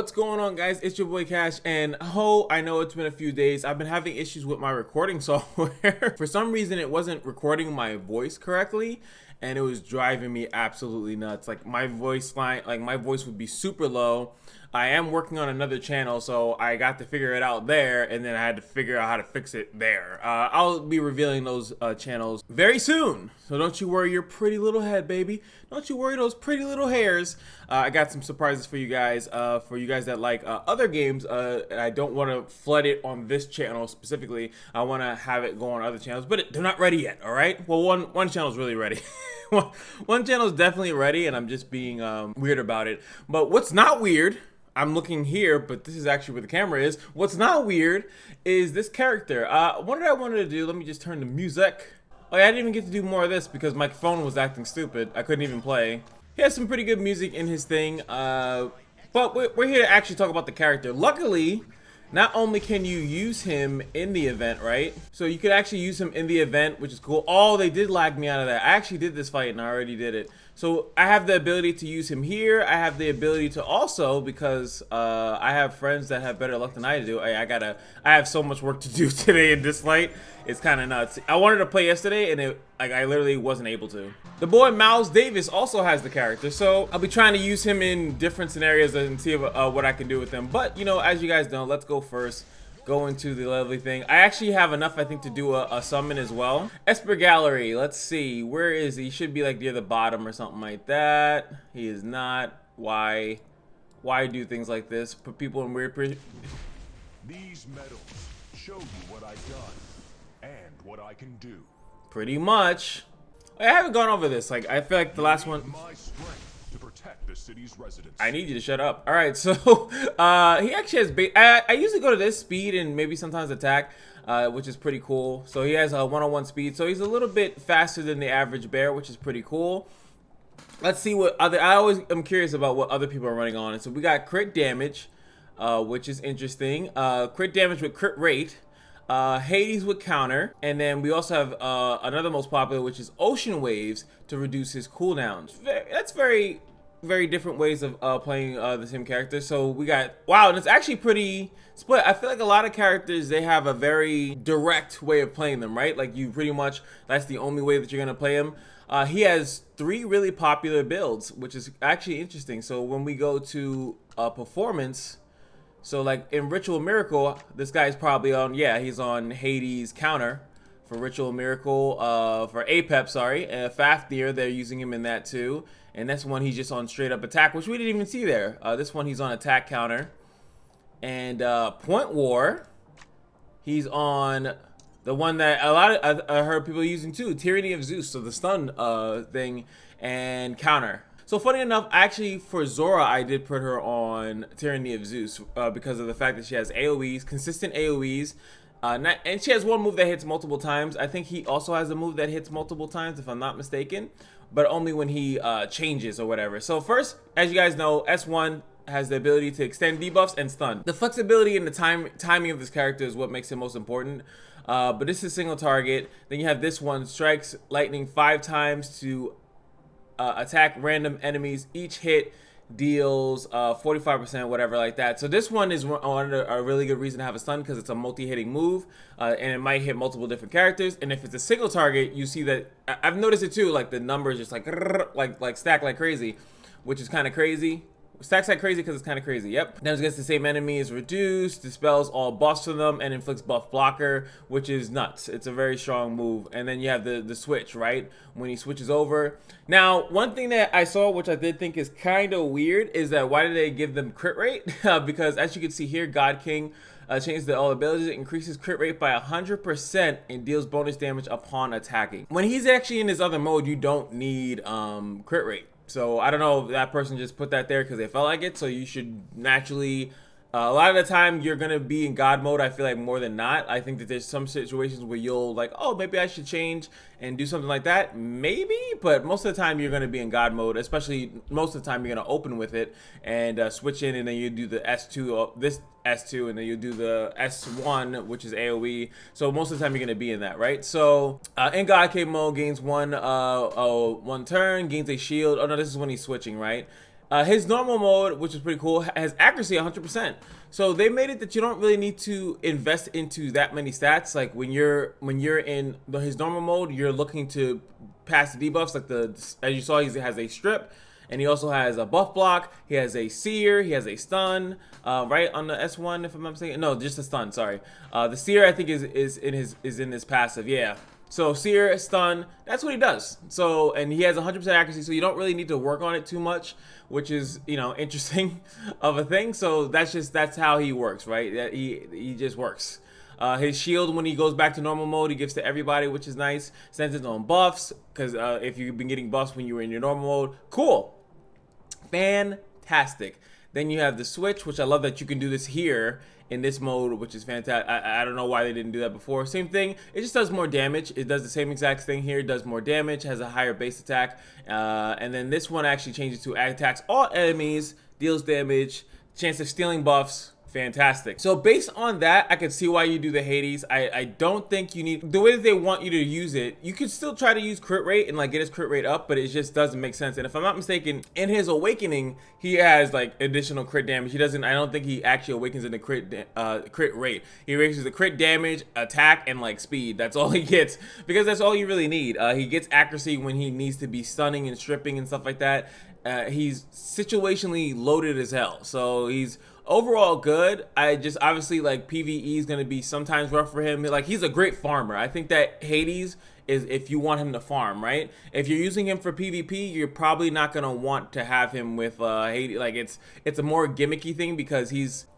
What's going on, guys? It's your boy Cash, and I know it's been a few days. I've been having issues with my recording software. For some reason, it wasn't recording my voice correctly, and it was driving me absolutely nuts. Like my voice would be super low. I am working on another channel, so I got to figure it out there, and then I had to figure out how to fix it there. I'll be revealing those channels very soon, so don't you worry your pretty little head, baby. Don't you worry those pretty little hairs. I got some surprises for you guys that like other games. I don't want to flood it on this channel specifically. I want to have it go on other channels, but they're not ready yet, all right? Well, one channel's really ready. One channel's definitely ready, and I'm just being weird about it. But what's not weird, I'm looking here, but this is actually where the camera is. What's not weird is this character. What did I want to do? Let me just turn the music. Oh yeah, I didn't even get to do more of this because my phone was acting stupid. I couldn't even play. He has some pretty good music in his thing, but we're here to actually talk about the character. Luckily, not only can you use him in the event, right? So you could actually use him in the event, which is cool. Oh, they did lag me out of that. I actually did this fight and I already did it. So I have the ability to use him here. I have the ability to also, because I have friends that have better luck than I do. I have so much work to do today in Dislyte. It's kind of nuts. I wanted to play yesterday and I literally wasn't able to. The boy Miles Davis also has the character, so I'll be trying to use him in different scenarios and see what I can do with him. But you know, as you guys know, let's go first. Go into the lovely thing. I actually have enough, I think, to do a summon as well. Esper Gallery, let's see. Where is he? He should be like near the bottom or something like that. He is not. Why do things like this? Put people in weird These medals show you what I've done and what I can do. Pretty much. I haven't gone over this. Like, I feel like the last one. My strength to protect the city's residents. I need you to shut up. All right, so he actually has. I usually go to this speed and maybe sometimes attack, which is pretty cool. So he has a one-on-one speed, so he's a little bit faster than the average bear, which is pretty cool. Let's see what other. I always am curious about what other people are running on. And so we got crit damage, which is interesting. Crit damage with crit rate. Hades with counter, and then we also have another most popular, which is Ocean Waves, to reduce his cooldowns. That's very different ways of playing the same character. So we got, wow, and it's actually pretty split. I feel like a lot of characters, they have a very direct way of playing them, right? Like you pretty much, that's the only way that you're gonna play him. He has 3 really popular builds, which is actually interesting. So when we go to performance, so like in Ritual Miracle, this guy's probably on, yeah, he's on Hades counter for Ritual Miracle, for Apep, sorry. Fafnir, they're using him in that too. And this one, he's just on straight up attack, which we didn't even see there. This one, he's on attack counter. And Point War, he's on the one that a lot of, I heard people using too, Tyranny of Zeus, so the stun thing, and counter. So funny enough, actually for Zora, I did put her on Tyranny of Zeus because of the fact that she has AoEs, consistent AoEs, and she has one move that hits multiple times. I think he also has a move that hits multiple times, if I'm not mistaken, but only when he changes or whatever. So first, as you guys know, S1 has the ability to extend debuffs and stun. The flexibility and the timing of this character is what makes it most important. But this is single target. Then you have this one, strikes lightning 5 times to attack random enemies. Each hit deals 45%, whatever like that. So this one is a really good reason to have a stun because it's a multi-hitting move, and it might hit multiple different characters. And if it's a single target, you see that I've noticed it too. Like the numbers just like stack like crazy, which is kind of crazy. Stacks like crazy because it's kind of crazy. Yep. Damage against the same enemy is reduced, dispels all buffs from them, and inflicts buff blocker, which is nuts. It's a very strong move. And then you have the switch, right? When he switches over. Now, one thing that I saw, which I did think is kind of weird, is that why did they give them crit rate? Because as you can see here, God King changes the all abilities. It increases crit rate by 100% and deals bonus damage upon attacking. When he's actually in his other mode, you don't need crit rate. So I don't know if that person just put that there because they felt like it. So you should naturally, a lot of the time you're going to be in God mode. I feel like more than not. I think that there's some situations where you'll like, oh, maybe I should change and do something like that. Maybe, but most of the time you're going to be in God mode, especially most of the time you're going to open with it and switch in, and then you do the S2, this S2, and then you do the S1, which is AoE. So most of the time you're going to be in that, right? So in God King mode, gains one turn, gains a shield. Oh no, this is when he's switching, right? His normal mode, which is pretty cool, has accuracy 100%. So they made it that you don't really need to invest into that many stats. Like when you're in his normal mode, you're looking to pass the debuffs. Like as you saw, he has a strip, and he also has a buff block. He has a seer. He has a stun. Right on the S1, if I'm not mistaken. No, just a stun. Sorry. The seer I think is in his passive. Yeah. So seer, stun, that's what he does. So, and he has 100% accuracy, so you don't really need to work on it too much, which is, you know, interesting of a thing. So that's how he works, right? He just works. His shield, when he goes back to normal mode, he gives to everybody, which is nice. Sends his own buffs, because if you've been getting buffs when you were in your normal mode, cool. Fantastic. Then you have the switch, which I love that you can do this here in this mode, which is fantastic. I don't know why they didn't do that before. Same thing, it just does more damage. It does the same exact thing here. It does more damage, has a higher base attack. And then this one actually changes to attacks all enemies, deals damage, chance of stealing buffs. Fantastic. So based on that, I can see why you do the Hades. I don't think you need, the way that they want you to use it, you could still try to use crit rate and like get his crit rate up, but it just doesn't make sense. And if I'm not mistaken, in his awakening, he has like additional crit damage. He doesn't, I don't think he actually awakens in the crit rate. He raises the crit damage, attack, and like speed. That's all he gets, because that's all you really need. He gets accuracy when he needs to be stunning and stripping and stuff like that. He's situationally loaded as hell, so he's overall good. I just obviously like PvE is going to be sometimes rough for him. Like he's a great farmer. I think that Hades is if you want him to farm, right? If you're using him for PvP, you're probably not going to want to have him with Hades. Like it's a more gimmicky thing, because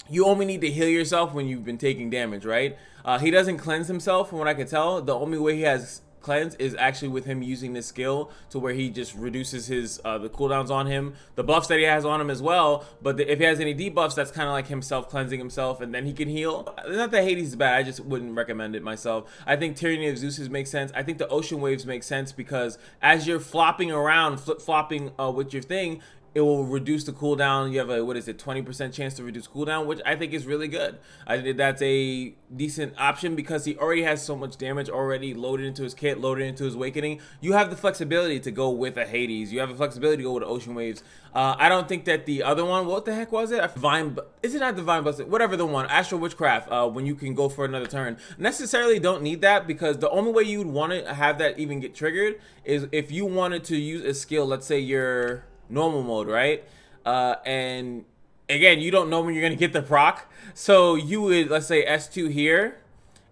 you only need to heal yourself when you've been taking damage, right? He doesn't cleanse himself from what I can tell. The only way he has cleanse is actually with him using this skill to where he just reduces his the cooldowns on him, the buffs that he has on him as well. But if he has any debuffs, that's kind of like himself cleansing himself, and then he can heal. Not that Hades is bad, I just wouldn't recommend it myself. I think Tyranny of Zeus makes sense. I think the ocean waves make sense, because as you're flopping around, flip-flopping with your thing, it will reduce the cooldown. You have a, what is it, 20% chance to reduce cooldown, which I think is really good. I think that's a decent option, because he already has so much damage already loaded into his kit, loaded into his awakening. You have the flexibility to go with a Hades. You have the flexibility to go with ocean waves. I don't think that the other one, what the heck was it? Is it not Divine Blessing? Whatever the one, Astral Witchcraft, when you can go for another turn. Necessarily don't need that, because the only way you would want to have that even get triggered is if you wanted to use a skill, let's say you're normal mode, right? And again, you don't know when you're gonna get the proc, so you would, let's say, S2 here,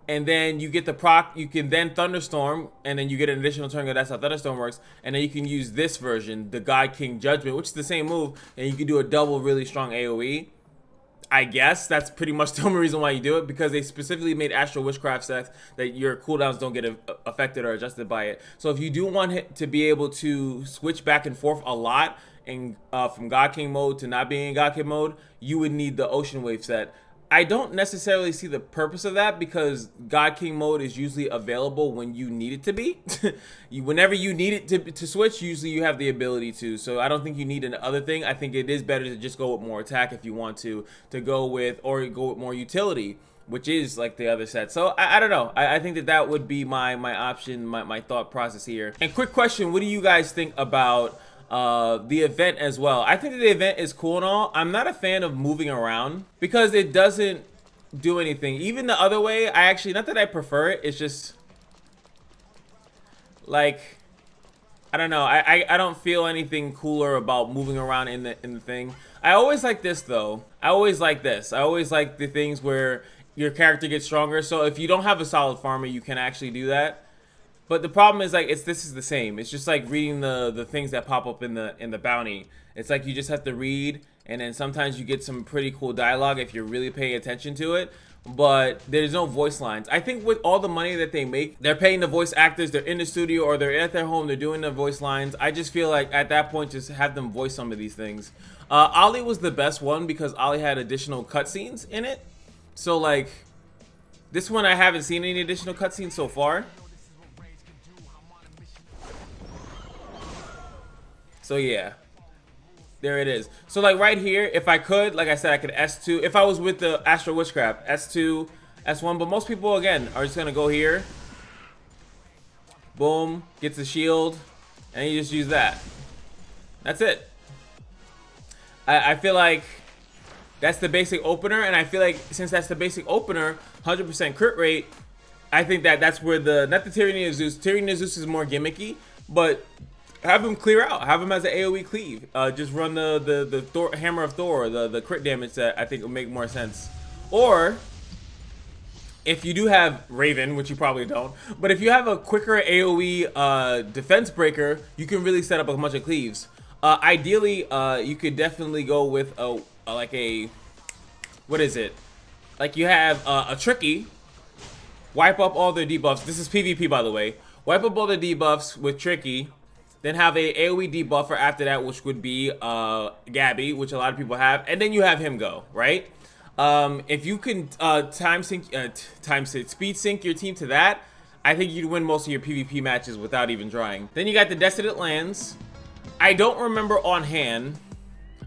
and then you get the proc. You can then Thunderstorm, and then you get an additional turn. That's how Thunderstorm works. And then you can use this version, the God King Judgment, which is the same move, and you can do a double really strong AoE. I guess that's pretty much the only reason why you do it, because they specifically made Astral Witchcraft sets that your cooldowns don't get affected or adjusted by it. So if you do want it to be able to switch back and forth a lot, and from God King mode to not being in God King mode, you would need the Ocean Wave set. I don't necessarily see the purpose of that, because God King mode is usually available when you need it to be. Whenever you need it to switch, usually you have the ability to. So I don't think you need another thing. I think it is better to just go with more attack if you want to go with, or go with more utility, which is like the other set. So I don't know. I think that would be my option, my thought process here. And quick question, what do you guys think about the event as well? I think that the event is cool and all. I'm not a fan of moving around, because it doesn't do anything. Even the other way, I actually, not that I prefer it, it's just like, I don't know, I don't feel anything cooler about moving around in the thing. I always like this though. I always like this. I always like the things where your character gets stronger. So if you don't have a solid farmer, you can actually do that. But the problem is, like, this is the same. It's just like reading the things that pop up in the bounty. It's like you just have to read, and then sometimes you get some pretty cool dialogue if you're really paying attention to it. But there's no voice lines. I think with all the money that they make, they're paying the voice actors. They're in the studio or they're at their home. They're doing the voice lines. I just feel like at that point, just have them voice some of these things. Ollie was the best one, because Ollie had additional cutscenes in it. So like, this one I haven't seen any additional cutscenes so far. So yeah, there it is. So like right here, if I could, like I said, I could S2. If I was with the Astral Witchcraft, S2, S1. But most people, again, are just gonna go here. Boom, gets the shield, and you just use that. That's it. I feel like that's the basic opener, and I feel like since that's the basic opener, 100% crit rate, I think that's where not the Tyranny of Zeus. Tyranny of Zeus is more gimmicky, but have him clear out. Have him as an AoE cleave. Just run the Thor, Hammer of Thor, the crit damage that I think will make more sense. Or if you do have Raven, which you probably don't, but if you have a quicker AoE defense breaker, you can really set up a bunch of cleaves. Ideally, you could definitely go with like a, what is it? Like you have a Tricky, wipe up all their debuffs. This is PvP, by the way. Wipe up all the debuffs with Tricky, then have a AoE debuffer after that, which would be Gabby, which a lot of people have, and then you have him go, right? If you can speed sync your team to that, I think you'd win most of your PvP matches without even trying. Then you got the Desolate Lands. I don't remember on hand.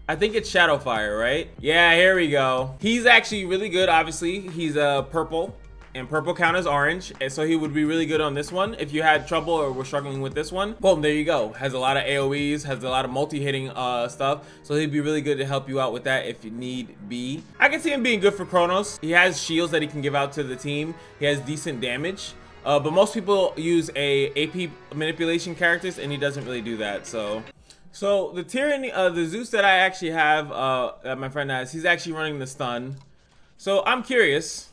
I think it's Shadowfire, right? Yeah, here we go. He's actually really good, obviously. He's purple, and purple count as orange, and so he would be really good on this one. If you had trouble or were struggling with this one, boom, there you go. Has a lot of AoEs, has a lot of multi-hitting stuff, so he'd be really good to help you out with that if you need be. I can see him being good for Chronos. He has shields that he can give out to the team. He has decent damage, but most people use AP manipulation characters, and he doesn't really do that, so the Tyranny, the Zeus that I actually have, that my friend has, he's actually running the stun. So I'm curious,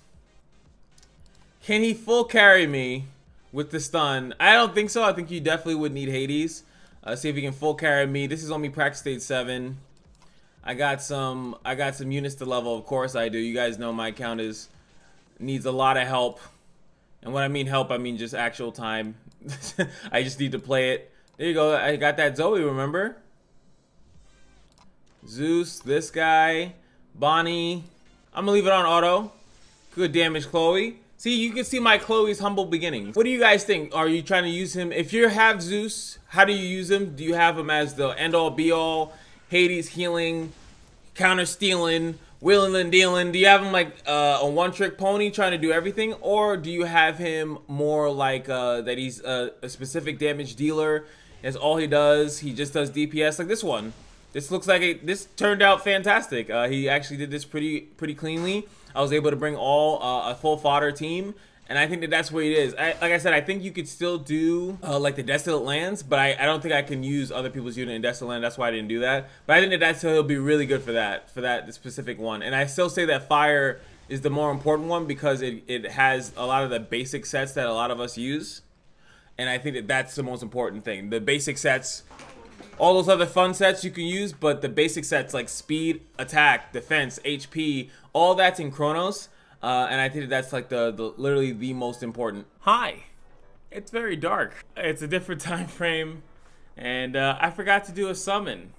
can he full carry me with the stun? I don't think so. I think you definitely would need Hades. See if he can full carry me. This is only practice stage 7. I got some units to level. Of course I do. You guys know my account needs a lot of help. And when I mean help, I mean just actual time. I just need to play it. There you go. I got that Zoe, remember? Zeus, this guy, Bonnie. I'm gonna leave it on auto. Good damage, Chloe. See, you can see my Chloe's humble beginnings. What do you guys think? Are you trying to use him? If you have Zeus, how do you use him? Do you have him as the end-all, be-all, Hades healing, counter-stealing, wheeling and dealing? Do you have him like a one-trick pony trying to do everything? Or do you have him more like that he's a specific damage dealer? That's all he does. He just does DPS like this one. This looks like this turned out fantastic. He actually did this pretty cleanly. I was able to bring a full fodder team, and I think that's where it is. Like I said, I think you could still do like the Desolate Lands, but I don't think I can use other people's unit in Desolate Land. That's why I didn't do that. But I think that he'll be really good for that specific one. And I still say that Fire is the more important one because it has a lot of the basic sets that a lot of us use. And I think that's the most important thing. The basic sets, all those other fun sets you can use, but the basic sets like speed, attack, defense, HP, all that's in Chronos. And I think that's like literally the most important. Hi, it's very dark. It's a different time frame, and I forgot to do a summon.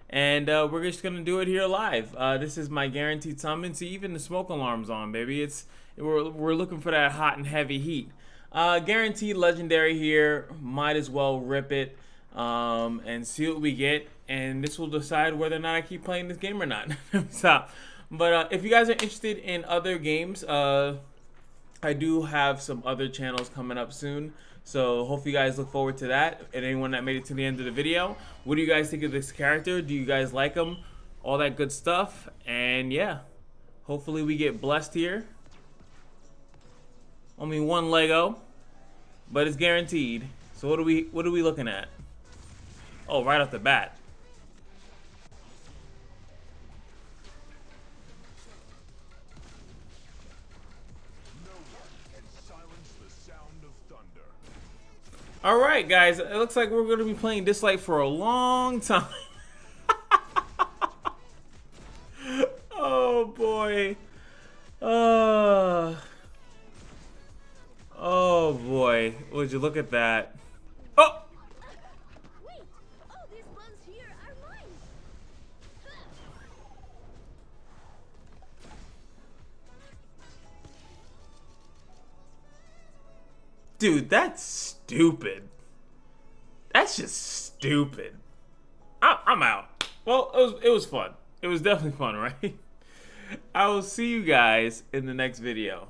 And we're just gonna do it here live. This is my guaranteed summon. See, even the smoke alarm's on, baby. We're looking for that hot and heavy heat. Guaranteed legendary here. Might as well rip it and see what we get, and this will decide whether or not I keep playing this game or not. Stop. But if you guys are interested in other games, I do have some other channels coming up soon, so hopefully you guys look forward to that. And anyone that made it to the end of the video, what do you guys think of this character? Do you guys like him? All that good stuff. And yeah, hopefully we get blessed here. Only one Lego, but it's guaranteed. So what are we looking at? Oh, right off the bat. No one can silence the sound of thunder. All right, guys. It looks like we're going to be playing Dislyte for a long time. Oh boy. Oh boy, would you look at that? Oh! Wait! All these ones here are mine! Dude, that's stupid. That's just stupid. I'm out. Well, it was fun. It was definitely fun, right? I will see you guys in the next video.